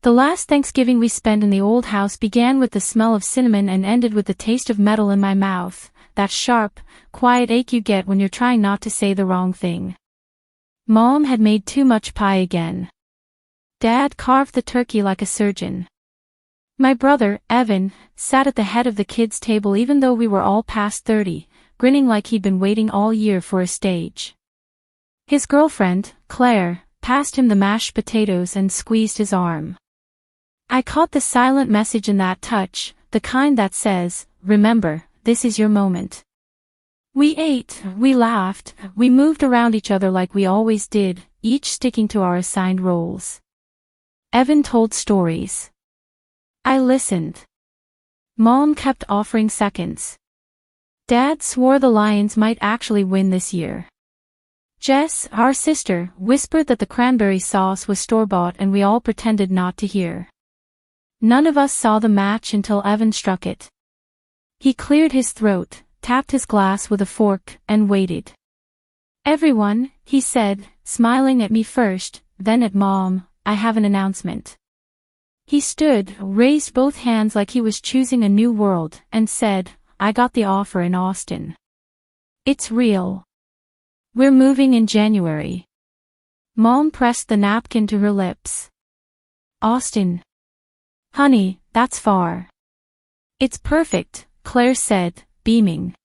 The last Thanksgiving we spent in the old house began with the smell of cinnamon and ended with the taste of metal in my mouth, that sharp, quiet ache you get when you're trying not to say the wrong thing. Mom had made too much pie again. Dad carved the turkey like a surgeon. My brother, Evan, sat at the head of the kids' table even though we were all past 30, grinning like he'd been waiting all year for a stage. His girlfriend, Claire, passed him the mashed potatoes and squeezed his arm. I caught the silent message in that touch, the kind that says, "Remember, this is your moment." We ate, we laughed, we moved around each other like we always did, each sticking to our assigned roles. Evan told stories. I listened. Mom kept offering seconds. Dad swore the Lions might actually win this year. Jess, our sister, whispered that the cranberry sauce was store-bought and we all pretended not to hear. None of us saw the match until Evan struck it. He cleared his throat, tapped his glass with a fork, and waited. "Everyone," he said, smiling at me first, then at Mom, "I have an announcement." He stood, raised both hands like he was choosing a new world, and said, "I got the offer in Austin. It's real. We're moving in January." Mom pressed the napkin to her lips. "Austin. Honey, that's far." "It's perfect," Claire said, beaming.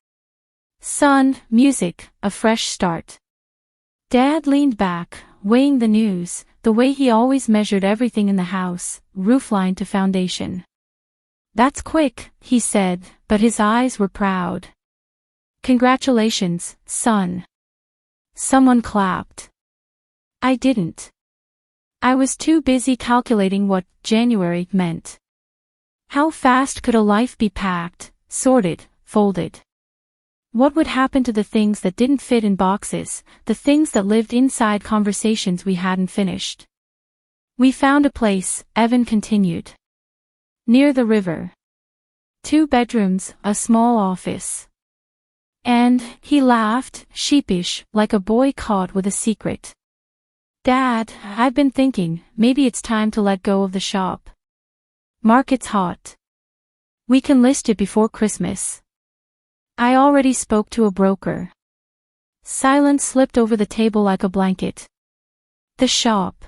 "Sun, music, a fresh start." Dad leaned back, weighing the news, the way he always measured everything in the house, roofline to foundation. "That's quick," he said, but his eyes were proud. "Congratulations, son." Someone clapped. I didn't. I was too busy calculating what January meant. How fast could a life be packed, sorted, folded? What would happen to the things that didn't fit in boxes, the things that lived inside conversations we hadn't finished? "We found a place," Evan continued. "Near the river. 2 bedrooms, a small office." And, he laughed, sheepish, like a boy caught with a secret. "Dad, I've been thinking, maybe it's time to let go of the shop. Market's hot. We can list it before Christmas." I already spoke to a broker. Silence slipped over the table like a blanket. The shop.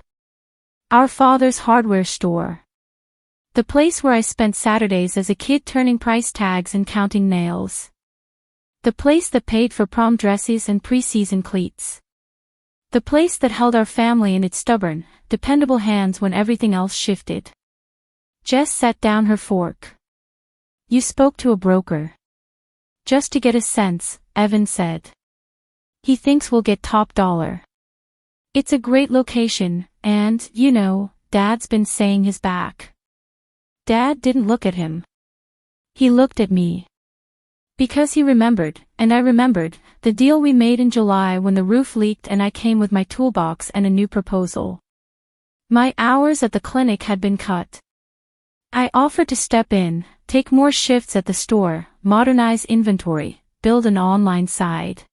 Our father's hardware store. The place where I spent Saturdays as a kid turning price tags and counting nails. The place that paid for prom dresses and preseason cleats. The place that held our family in its stubborn, dependable hands when everything else shifted. Jess set down her fork. "You spoke to a broker." "Just to get a sense," Evan said. "He thinks we'll get top dollar. It's a great location, and, you know, Dad's been saying his back." Dad didn't look at him. He looked at me. Because he remembered, and I remembered, the deal we made in July when the roof leaked and I came with my toolbox and a new proposal. My hours at the clinic had been cut. I offered to step in, take more shifts at the store, modernize inventory, build an online site.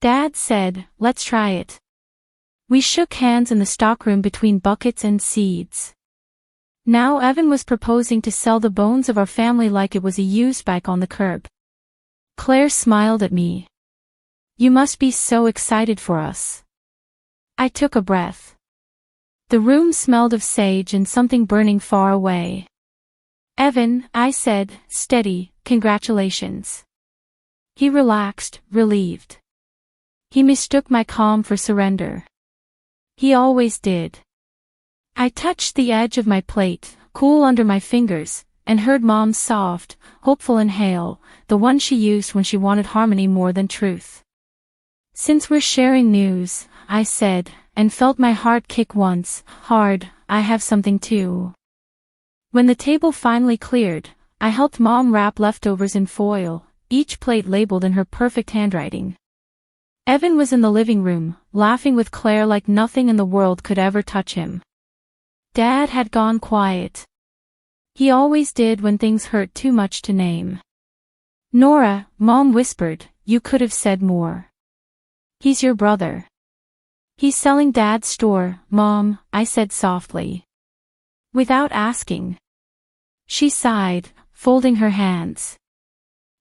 Dad said, "Let's try it." We shook hands in the stockroom between buckets and seeds. Now Evan was proposing to sell the bones of our family like it was a used bike on the curb. Claire smiled at me. "You must be so excited for us." I took a breath. The room smelled of sage and something burning far away. "Evan," I said, steady, "congratulations." He relaxed, relieved. He mistook my calm for surrender. He always did. I touched the edge of my plate, cool under my fingers, and heard Mom's soft, hopeful inhale, the one she used when she wanted harmony more than truth. "Since we're sharing news," I said, and felt my heart kick once, hard, "I have something too." When the table finally cleared, I helped Mom wrap leftovers in foil, each plate labeled in her perfect handwriting. Evan was in the living room, laughing with Claire like nothing in the world could ever touch him. Dad had gone quiet. He always did when things hurt too much to name. "Nora," Mom whispered, "you could have said more. He's your brother." "He's selling Dad's store, Mom," I said softly. Without asking. She sighed, folding her hands.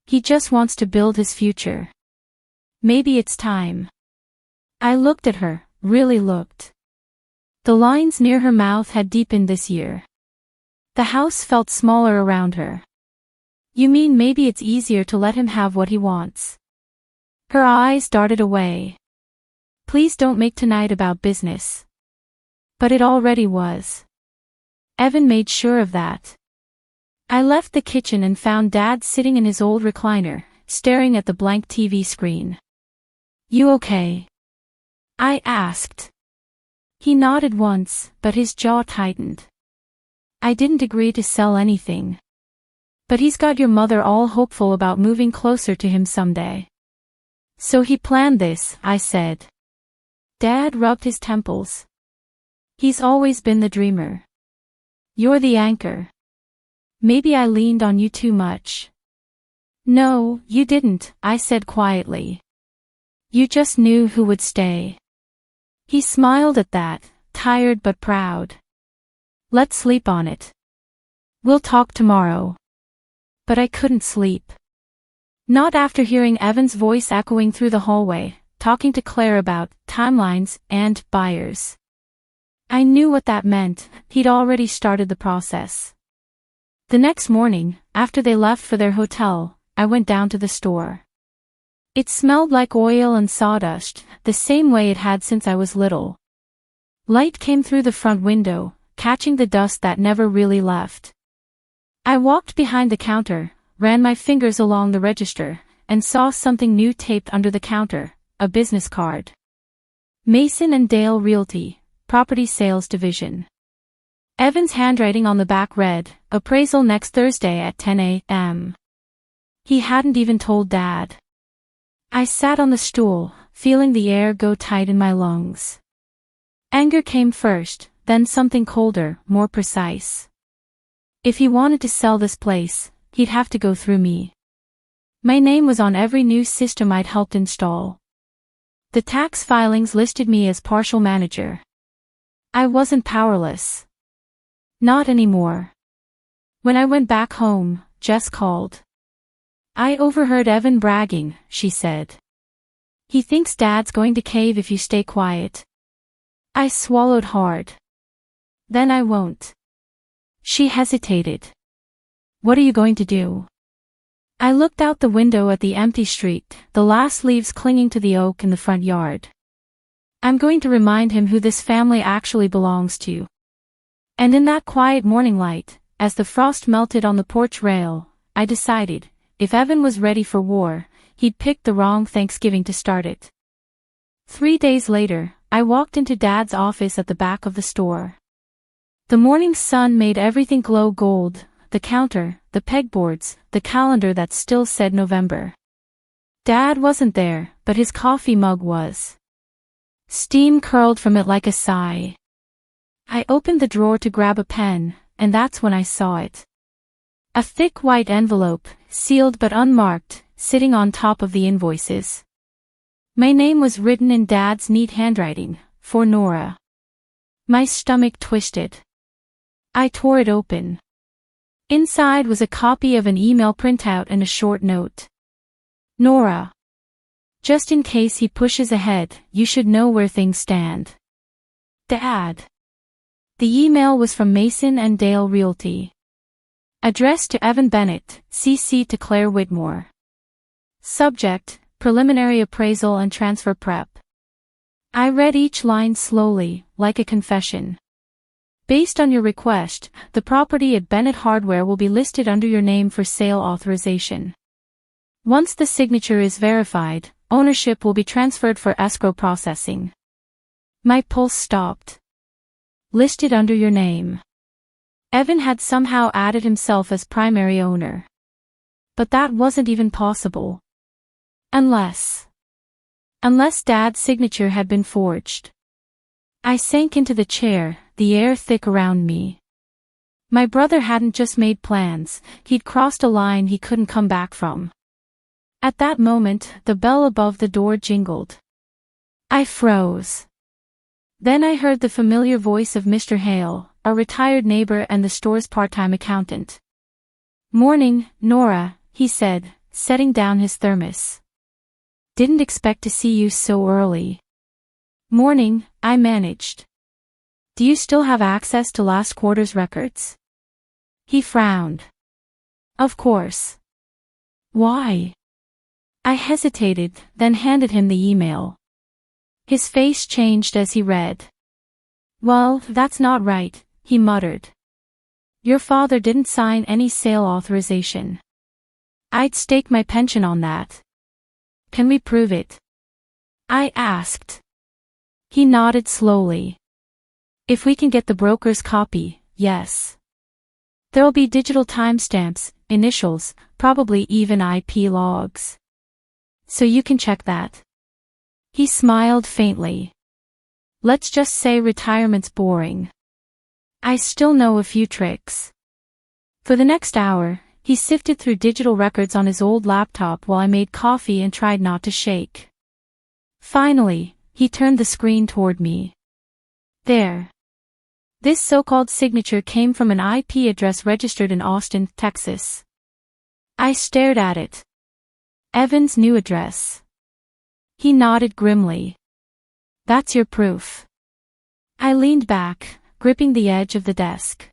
He just wants to build his future. Maybe it's time. I looked at her, really looked. The lines near her mouth had deepened this year. The house felt smaller around her. You mean maybe it's easier to let him have what he wants? Her eyes darted away. Please don't make tonight about business. But it already was. Evan made sure of that. I left the kitchen and found Dad sitting in his old recliner, staring at the blank TV screen. You okay? I asked. He nodded once, but his jaw tightened. I didn't agree to sell anything. But he's got your mother all hopeful about moving closer to him someday. So he planned this, I said. Dad rubbed his temples. He's always been the dreamer. You're the anchor. Maybe I leaned on you too much. No, you didn't, I said quietly. You just knew who would stay. He smiled at that, tired but proud. Let's sleep on it. We'll talk tomorrow. But I couldn't sleep. Not after hearing Evan's voice echoing through the hallway, talking to Claire about timelines and buyers. I knew what that meant. He'd already started the process. The next morning, after they left for their hotel, I went down to the store. It smelled like oil and sawdust, the same way it had since I was little. Light came through the front window, catching the dust that never really left. I walked behind the counter, ran my fingers along the register, and saw something new taped under the counter, a business card. Mason and Dale Realty, Property Sales Division. Evan's handwriting on the back read, appraisal next Thursday at 10 a.m. He hadn't even told Dad. I sat on the stool, feeling the air go tight in my lungs. Anger came first, then something colder, more precise. If he wanted to sell this place, he'd have to go through me. My name was on every new system I'd helped install. The tax filings listed me as partial manager. I wasn't powerless. Not anymore. When I went back home, Jess called. I overheard Evan bragging, she said. He thinks Dad's going to cave if you stay quiet. I swallowed hard. Then I won't. She hesitated. What are you going to do? I looked out the window at the empty street, the last leaves clinging to the oak in the front yard. I'm going to remind him who this family actually belongs to. And in that quiet morning light, as the frost melted on the porch rail, I decided, if Evan was ready for war, he'd picked the wrong Thanksgiving to start it. 3 days later, I walked into Dad's office at the back of the store. The morning sun made everything glow gold, the counter, the pegboards, the calendar that still said November. Dad wasn't there, but his coffee mug was. Steam curled from it like a sigh. I opened the drawer to grab a pen, and that's when I saw it. A thick white envelope, sealed but unmarked, sitting on top of the invoices. My name was written in Dad's neat handwriting, for Nora. My stomach twisted. I tore it open. Inside was a copy of an email printout and a short note. Nora. Just in case he pushes ahead, you should know where things stand. Dad. The email was from Mason and Dale Realty. Addressed to Evan Bennett, CC to Claire Whitmore. Subject, preliminary appraisal and transfer prep. I read each line slowly, like a confession. Based on your request, the property at Bennett Hardware will be listed under your name for sale authorization. Once the signature is verified, ownership will be transferred for escrow processing. My pulse stopped. Listed under your name. Evan had somehow added himself as primary owner. But that wasn't even possible. Unless Dad's signature had been forged. I sank into the chair, the air thick around me. My brother hadn't just made plans, he'd crossed a line he couldn't come back from. At that moment, the bell above the door jingled. I froze. Then I heard the familiar voice of Mr. Hale, a retired neighbor and the store's part-time accountant. "Morning, Nora," he said, setting down his thermos. "Didn't expect to see you so early." "Morning," I managed. "Do you still have access to last quarter's records?" He frowned. "Of course." "Why?" I hesitated, then handed him the email. His face changed as he read. "Well, that's not right," he muttered. "Your father didn't sign any sale authorization. I'd stake my pension on that." "Can we prove it?" I asked. He nodded slowly. "If we can get the broker's copy, yes. There'll be digital timestamps, initials, probably even IP logs. So you can check that." He smiled faintly. "Let's just say retirement's boring. I still know a few tricks." For the next hour, he sifted through digital records on his old laptop while I made coffee and tried not to shake. Finally, he turned the screen toward me. "There. This so-called signature came from an IP address registered in Austin, Texas." I stared at it. Evan's new address. He nodded grimly. "That's your proof." I leaned back, gripping the edge of the desk.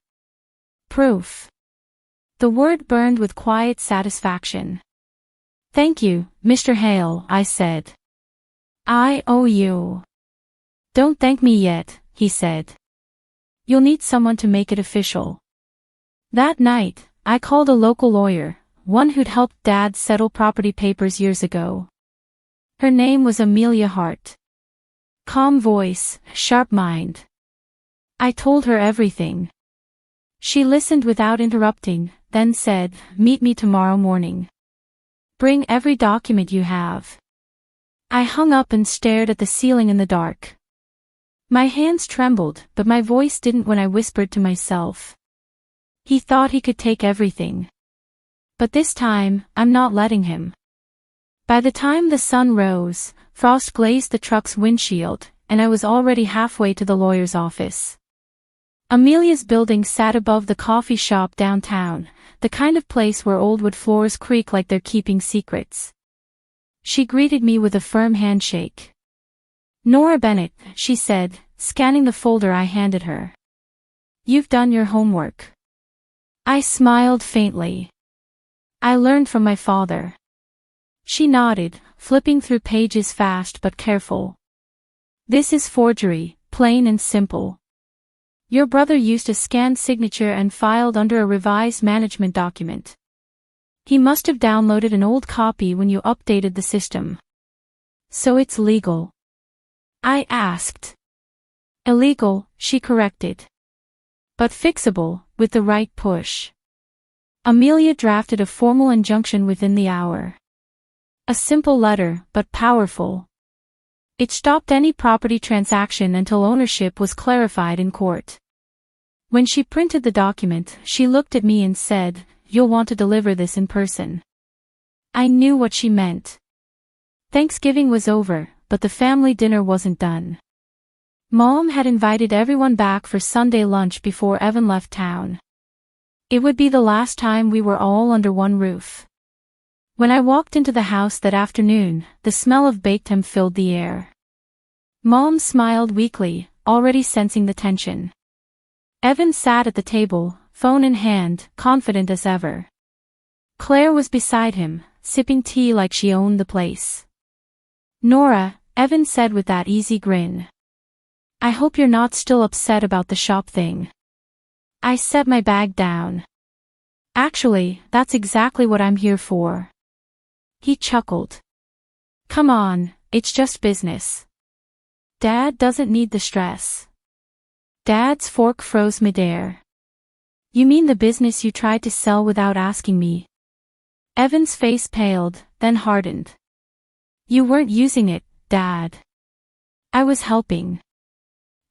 Proof. The word burned with quiet satisfaction. "Thank you, Mr. Hale," I said. "I owe you." "Don't thank me yet," he said. "You'll need someone to make it official." That night, I called a local lawyer, one who'd helped Dad settle property papers years ago. Her name was Amelia Hart. Calm voice, sharp mind. I told her everything. She listened without interrupting, then said, "Meet me tomorrow morning. Bring every document you have." I hung up and stared at the ceiling in the dark. My hands trembled, but my voice didn't when I whispered to myself. He thought he could take everything. But this time, I'm not letting him. By the time the sun rose, frost glazed the truck's windshield, and I was already halfway to the lawyer's office. Amelia's building sat above the coffee shop downtown, the kind of place where old wood floors creak like they're keeping secrets. She greeted me with a firm handshake. "Nora Bennett," she said, scanning the folder I handed her. "You've done your homework." I smiled faintly. "I learned from my father." She nodded, flipping through pages fast but careful. "This is forgery, plain and simple. Your brother used a scanned signature and filed under a revised management document. He must have downloaded an old copy when you updated the system. So it's legal." I asked. "Illegal," she corrected. "But fixable, with the right push." Amelia drafted a formal injunction within the hour. A simple letter, but powerful. It stopped any property transaction until ownership was clarified in court. When she printed the document, she looked at me and said, "You'll want to deliver this in person." I knew what she meant. Thanksgiving was over, but the family dinner wasn't done. Mom had invited everyone back for Sunday lunch before Evan left town. It would be the last time we were all under one roof. When I walked into the house that afternoon, the smell of baked ham filled the air. Mom smiled weakly, already sensing the tension. Evan sat at the table, phone in hand, confident as ever. Claire was beside him, sipping tea like she owned the place. "Nora," Evan said with that easy grin. "I hope you're not still upset about the shop thing." I set my bag down. "Actually, that's exactly what I'm here for." He chuckled. "Come on, it's just business. Dad doesn't need the stress." Dad's fork froze midair. "You mean the business you tried to sell without asking me?" Evan's face paled, then hardened. "You weren't using it, Dad. I was helping."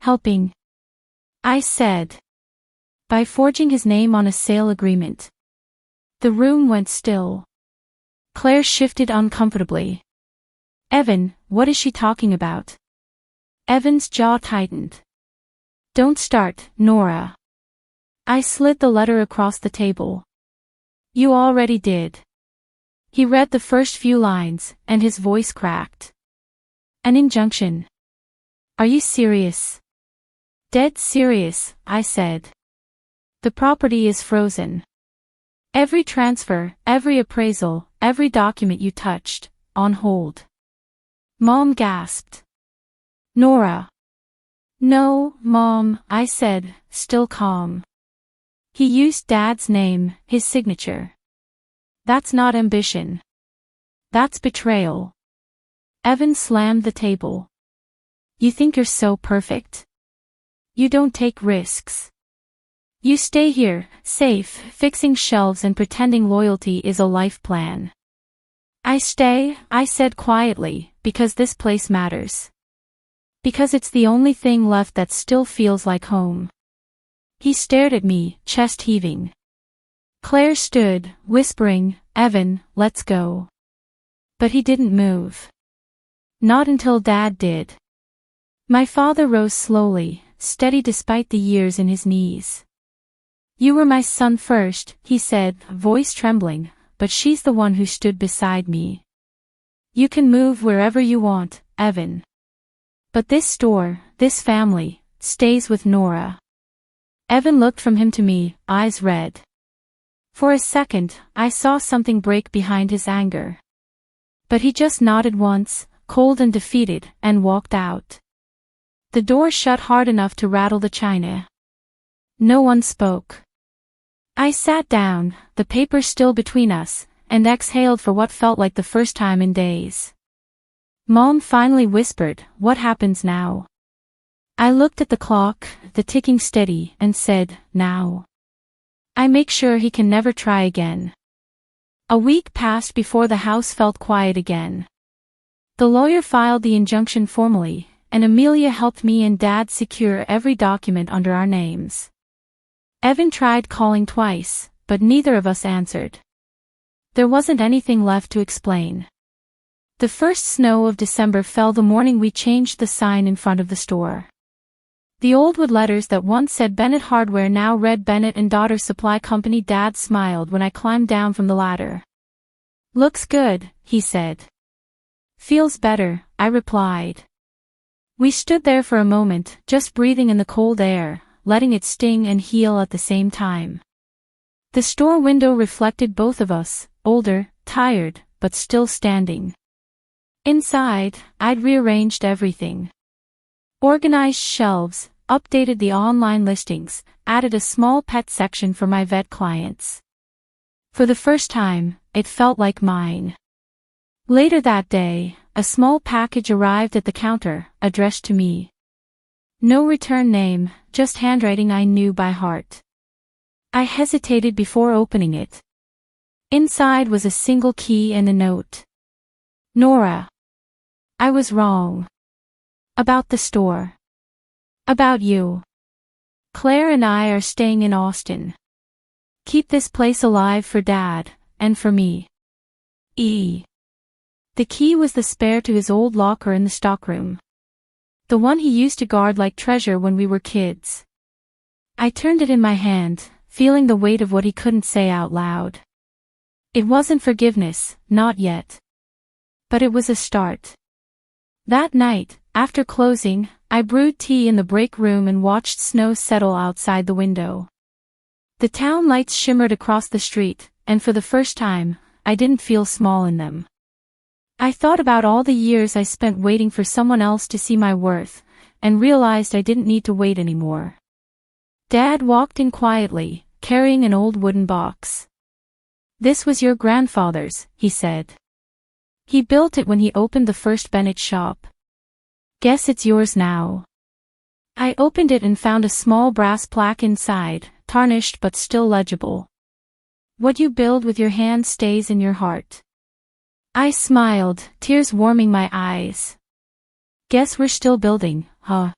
"Helping?" I said. "By forging his name on a sale agreement." The room went still. Claire shifted uncomfortably. "Evan, what is she talking about?" Evan's jaw tightened. "Don't start, Nora. I slid the letter across the table. You already did. He read the first few lines, and his voice cracked. An injunction. Are you serious? Dead serious, I said. The property is frozen. Every transfer, every appraisal, every document you touched, on hold. Mom gasped. Nora. No, Mom, I said, still calm. He used Dad's name, his signature. That's not ambition. That's betrayal. Evan slammed the table. You think you're so perfect? You don't take risks. You stay here, safe, fixing shelves and pretending loyalty is a life plan. I stay, I said quietly, because this place matters. Because it's the only thing left that still feels like home. He stared at me, chest heaving. Claire stood, whispering, Evan, let's go. But he didn't move. Not until Dad did. My father rose slowly, steady despite the years in his knees. You were my son first, he said, voice trembling, but she's the one who stood beside me. You can move wherever you want, Evan. But this store, this family, stays with Nora. Evan looked from him to me, eyes red. For a second, I saw something break behind his anger. But he just nodded once, cold and defeated, and walked out. The door shut hard enough to rattle the china. No one spoke. I sat down, the paper still between us, and exhaled for what felt like the first time in days. Mom finally whispered, what happens now? I looked at the clock, the ticking steady, and said, now. I make sure he can never try again. A week passed before the house felt quiet again. The lawyer filed the injunction formally, and Amelia helped me and Dad secure every document under our names. Evan tried calling twice, but neither of us answered. There wasn't anything left to explain. The first snow of December fell the morning we changed the sign in front of the store. The old wood letters that once said Bennett Hardware now read Bennett and Daughter Supply Company. Dad smiled when I climbed down from the ladder. Looks good, he said. Feels better, I replied. We stood there for a moment, just breathing in the cold air, letting it sting and heal at the same time. The store window reflected both of us, older, tired, but still standing. Inside, I'd rearranged everything. Organized shelves, updated the online listings, added a small pet section for my vet clients. For the first time, it felt like mine. Later that day, a small package arrived at the counter, addressed to me. No return name, just handwriting I knew by heart. I hesitated before opening it. Inside was a single key and a note. Nora. I was wrong. About the store. About you. Claire and I are staying in Austin. Keep this place alive for Dad, and for me. E. The key was the spare to his old locker in the stockroom. The one he used to guard like treasure when we were kids. I turned it in my hand, feeling the weight of what he couldn't say out loud. It wasn't forgiveness, not yet. But it was a start. That night, after closing, I brewed tea in the break room and watched snow settle outside the window. The town lights shimmered across the street, and for the first time, I didn't feel small in them. I thought about all the years I spent waiting for someone else to see my worth, and realized I didn't need to wait anymore. Dad walked in quietly, carrying an old wooden box. This was your grandfather's, he said. He built it when he opened the first Bennett shop. Guess it's yours now. I opened it and found a small brass plaque inside, tarnished but still legible. What you build with your hand stays in your heart. I smiled, tears warming my eyes. Guess we're still building, huh?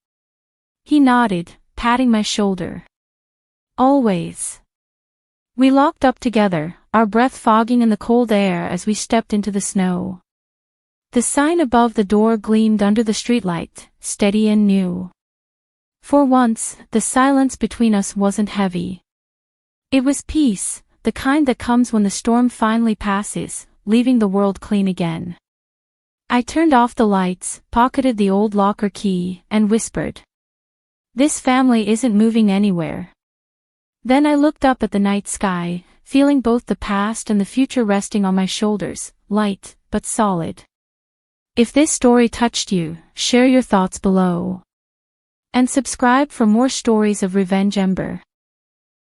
He nodded, patting my shoulder. Always. We locked up together, our breath fogging in the cold air as we stepped into the snow. The sign above the door gleamed under the streetlight, steady and new. For once, the silence between us wasn't heavy. It was peace, the kind that comes when the storm finally passes, leaving the world clean again. I turned off the lights, pocketed the old locker key, and whispered, "This family isn't moving anywhere." Then I looked up at the night sky, feeling both the past and the future resting on my shoulders, light, but solid. If this story touched you, share your thoughts below. And subscribe for more stories of Revenge Ember.